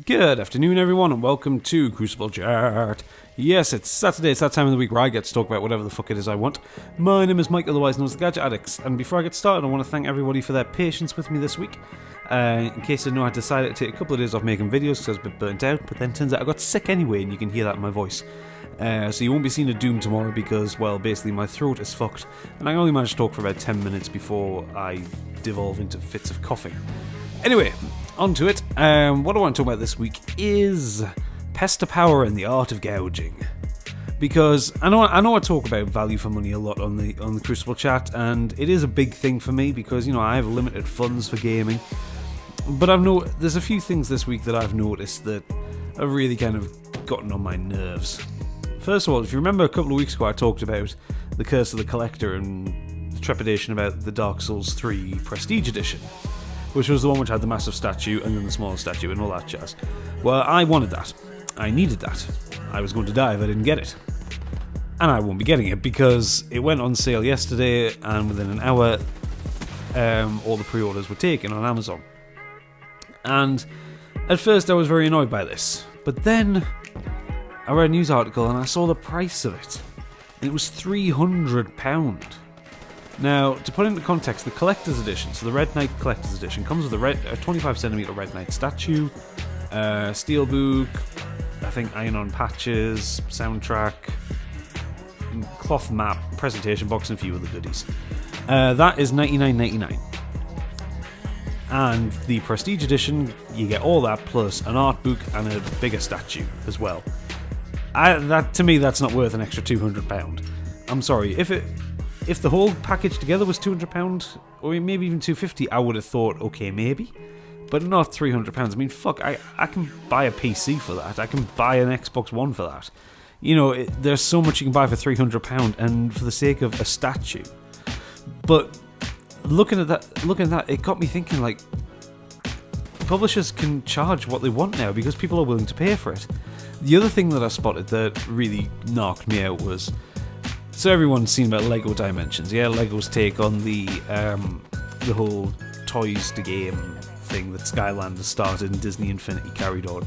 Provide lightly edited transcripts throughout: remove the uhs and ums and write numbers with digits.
Good afternoon, everyone, and welcome to Crucible Chat. Yes, it's Saturday, it's that time of the week where I get to talk about whatever the fuck it is I want. My name is Mike, otherwise known as the Gadget Addicts, and before I get started, I want to thank everybody for their patience with me this week. In case you didn't know, I decided to take a couple of days off making videos because I was a bit burnt out, but then turns out I got sick anyway, and you can hear that in my voice. So you won't be seeing a Doom tomorrow because, well, basically my throat is fucked, and I only managed to talk for about 10 minutes before I devolve into fits of coughing. Anyway, on to it. What I want to talk about this week is Pester power and the art of gouging. Because I know I talk about value for money a lot on the Crucible Chat, and it is a big thing for me because, you know, I have limited funds for gaming. But there's a few things this week that I've noticed that have really kind of gotten on my nerves. First of all, if you remember a couple of weeks ago I talked about the Curse of the Collector and the trepidation about the Dark Souls 3 Prestige Edition, which was the one which had the massive statue and then the smaller statue and all that jazz. Well, I wanted that. I needed that. I was going to die if I didn't get it. And I won't be getting it because it went on sale yesterday and within an hour all the pre-orders were taken on Amazon. And at first I was very annoyed by this. But then I read a news article and I saw the price of it. And it was £300. Now, to put into context, the Collector's Edition, so the Red Knight Collector's Edition, comes with a 25cm Red Knight statue, steelbook, I think iron-on patches, soundtrack, cloth map, presentation box, and a few other goodies. That is $99.99. And the Prestige Edition, you get all that plus an art book and a bigger statue as well. To me, that's not worth an extra £200. I'm sorry, if the whole package together was £200, or maybe even $250, I would have thought, okay, maybe. But not £300. I mean, fuck, I can buy a PC for that. I can buy an Xbox One for that. You know, there's so much you can buy for £300, and for the sake of a statue. But looking at that, it got me thinking, like, publishers can charge what they want now because people are willing to pay for it. The other thing that I spotted that really knocked me out was, so everyone's seen about Lego Dimensions, yeah? Lego's take on the whole toys to game thing that Skylanders started and Disney Infinity carried on.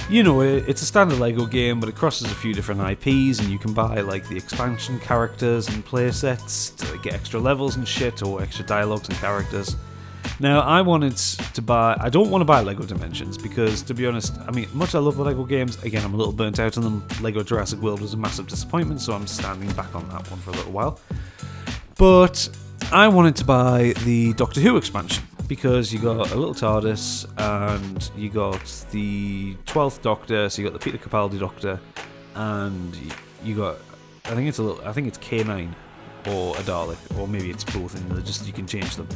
You know, it's a standard Lego game, but it crosses a few different IPs, and you can buy, like, the expansion characters and playsets to get extra levels and shit, or extra dialogues and characters. Now, I don't want to buy Lego Dimensions because, to be honest, I mean, much I love the Lego games, again, I'm a little burnt out on them. Lego Jurassic World was a massive disappointment, so I'm standing back on that one for a little while. But I wanted to buy the Doctor Who expansion because you got a little TARDIS and you got the 12th Doctor, so you got the Peter Capaldi Doctor, and you got, I think it's K9 or a Dalek, or maybe it's both, and you can change them.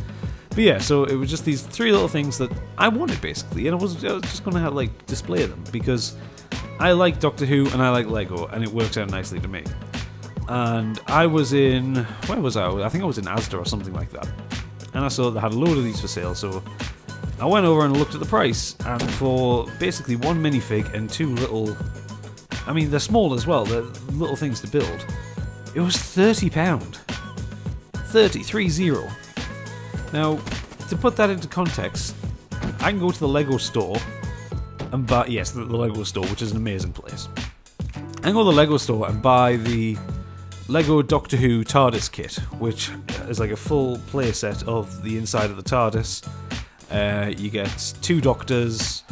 But yeah, so it was just these three little things that I wanted, basically, and I was just going to like display them because I like Doctor Who and I like Lego, and it works out nicely to me. And I was in, where was I? I think I was in Asda or something like that, and I saw they had a load of these for sale, so I went over and looked at the price, and for basically one minifig and two little, I mean, they're small as well, they're little things to build, it was £30. 30. Now, to put that into context, I can go to the Lego store and buy, yes, the Lego store, which is an amazing place. I can go to the Lego store and buy the Lego Doctor Who TARDIS kit, which is like a full playset of the inside of the TARDIS. You get two Doctors,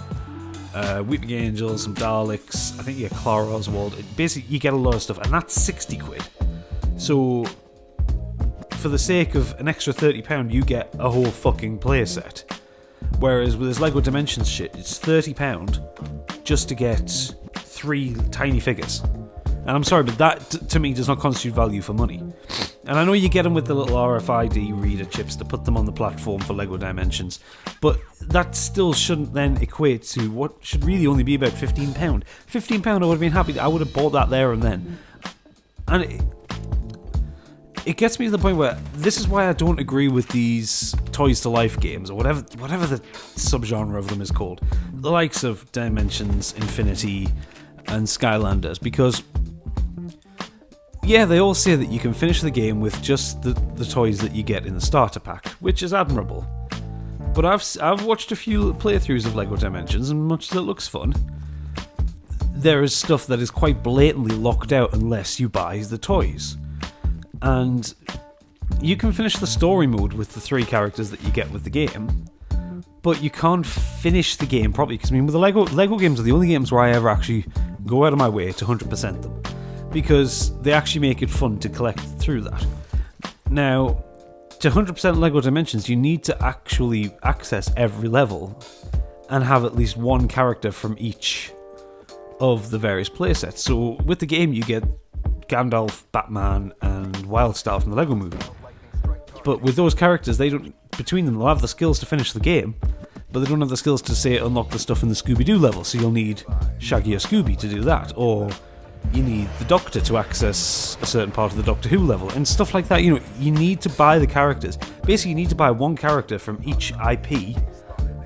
Weeping Angels, some Daleks, I think you get Clara Oswald. Basically, you get a lot of stuff, and that's £60. So, for the sake of an extra £30, you get a whole fucking playset. Whereas with this Lego Dimensions shit, it's £30 just to get three tiny figures. And I'm sorry, but that to me does not constitute value for money. And I know you get them with the little RFID reader chips to put them on the platform for Lego Dimensions, but that still shouldn't then equate to what should really only be about £15. £15, I would have been happy. I would have bought that there and then. And it gets me to the point where this is why I don't agree with these Toys to Life games, or whatever the subgenre of them is called, the likes of Dimensions, Infinity, and Skylanders, because yeah, they all say that you can finish the game with just the toys that you get in the starter pack, which is admirable. But I've watched a few playthroughs of Lego Dimensions, and much as it looks fun, there is stuff that is quite blatantly locked out unless you buy the toys. And you can finish the story mode with the 3 characters that you get with the game, but you can't finish the game properly, because I mean, with the Lego games are the only games where I ever actually go out of my way to 100% them, because they actually make it fun to collect through that. Now, to 100% Lego Dimensions, you need to actually access every level and have at least one character from each of the various playsets. So with the game, you get Gandalf, Batman, and Wildstar from the Lego Movie. But with those characters, between them, they'll have the skills to finish the game, but they don't have the skills to, say, unlock the stuff in the Scooby-Doo level. So you'll need Shaggy or Scooby to do that, or you need the Doctor to access a certain part of the Doctor Who level, and stuff like that. You need to buy the characters. Basically, you need to buy one character from each IP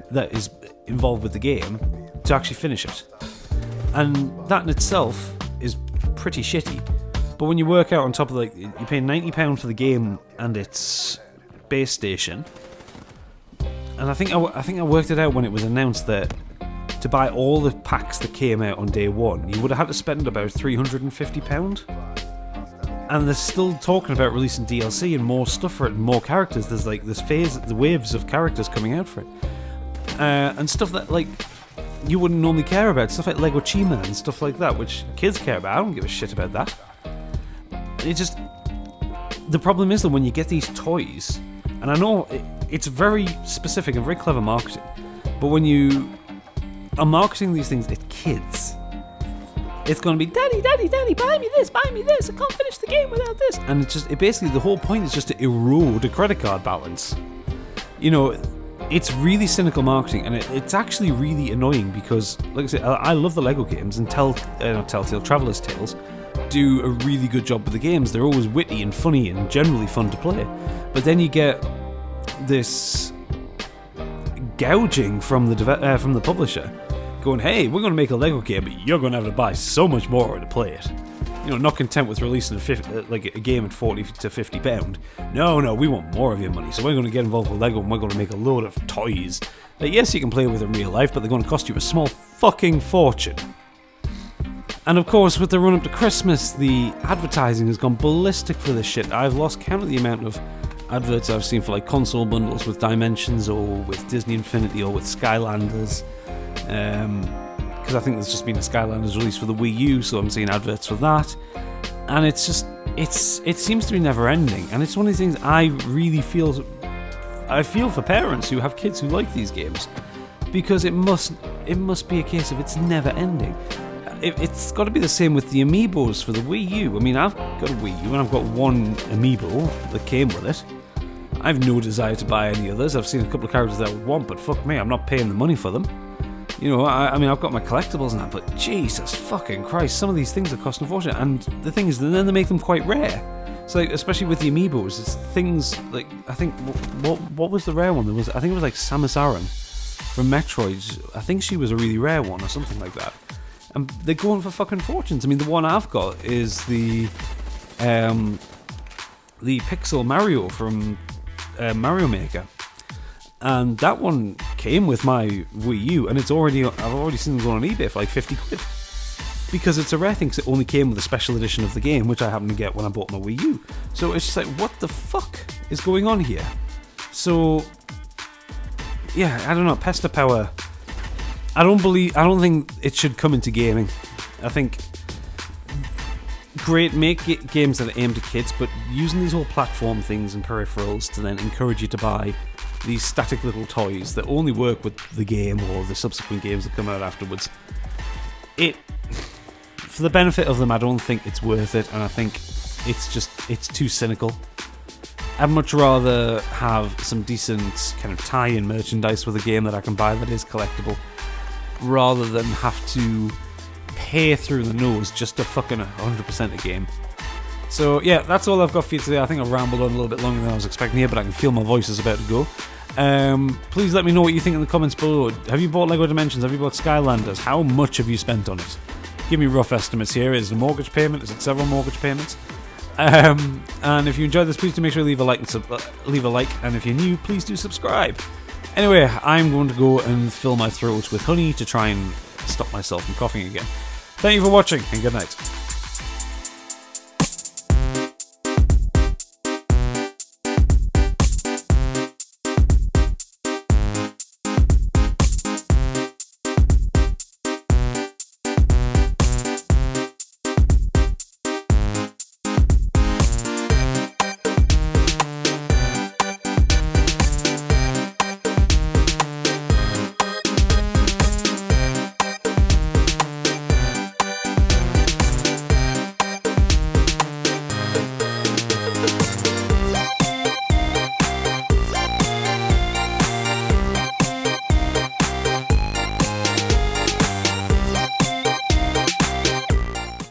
that is involved with the game to actually finish it. And that in itself is pretty shitty. But when you work out on top of, like, you pay £90 for the game and its base station, and I think I worked it out when it was announced that to buy all the packs that came out on day one, you would have had to spend about £350. And they're still talking about releasing DLC and more stuff for it and more characters. There's like the waves of characters coming out for it. And stuff that, like, you wouldn't normally care about. Stuff like Lego Chima and stuff like that, which kids care about. I don't give a shit about that. The problem is that when you get these toys, and I know it's very specific and very clever marketing, but when you are marketing these things at kids, it's going to be, Daddy, buy me this, I can't finish the game without this. And it basically, the whole point is just to erode a credit card balance. It's really cynical marketing, and it's actually really annoying because, like I said, I love the Lego games, and Telltale Traveller's Tales do a really good job with the games. They're always witty and funny and generally fun to play. But then you get this gouging from the publisher, going, hey, we're going to make a Lego game, but you're going to have to buy so much more to play it. Not content with releasing a game at £40 to £50. No, we want more of your money, so we're going to get involved with Lego and we're going to make a load of toys that, yes, you can play with in real life, but they're going to cost you a small fucking fortune. And of course, with the run up to Christmas, the advertising has gone ballistic for this shit. I've lost count of the amount of adverts I've seen for, like, console bundles with Dimensions or with Disney Infinity or with Skylanders. Because I think there's just been a Skylanders release for the Wii U, so I'm seeing adverts for that. And it seems to be never ending. And it's one of these things I feel for parents who have kids who like these games, because it must be a case of it's never ending. It's got to be the same with the amiibos for the Wii U. I mean, I've got a Wii U and I've got one amiibo that came with it. I have no desire to buy any others. I've seen a couple of characters that I would want, but fuck me, I'm not paying the money for them. I mean, I've got my collectibles and that, but Jesus fucking Christ, some of these things are costing a fortune. And the thing is, then they make them quite rare. So, like, especially with the amiibos, it's things like, I think, what was the rare one? I think it was like Samus Aran from Metroid. I think she was a really rare one or something like that. And they're going for fucking fortunes. I mean, the one I've got is the Pixel Mario from Mario Maker. And that one came with my Wii U, and I've already seen them going on eBay for like 50 quid. Because it's a rare thing, because it only came with a special edition of the game, which I happened to get when I bought my Wii U. So it's just like, what the fuck is going on here? So, yeah, I don't know, Pester Power, I don't think it should come into gaming. I think, great, make games that are aimed at kids, but using these whole platform things and peripherals to then encourage you to buy these static little toys that only work with the game or the subsequent games that come out afterwards. For the benefit of them, I don't think it's worth it, and I think it's too cynical. I'd much rather have some decent kind of tie-in merchandise with a game that I can buy that is collectible, rather than have to pay through the nose just to fucking 100% a game. So yeah, that's all I've got for you today. I think I've rambled on a little bit longer than I was expecting here, but I can feel my voice is about to go. Please let me know what you think in the comments below. Have you bought Lego Dimensions? Have you bought Skylanders? How much have you spent on it? Give me rough estimates here. Is it a mortgage payment? Is it several mortgage payments? And if you enjoyed this, please do make sure to leave a like, and if you're new, please do subscribe. Anyway, I'm going to go and fill my throat with honey to try and stop myself from coughing again. Thank you for watching, and good night.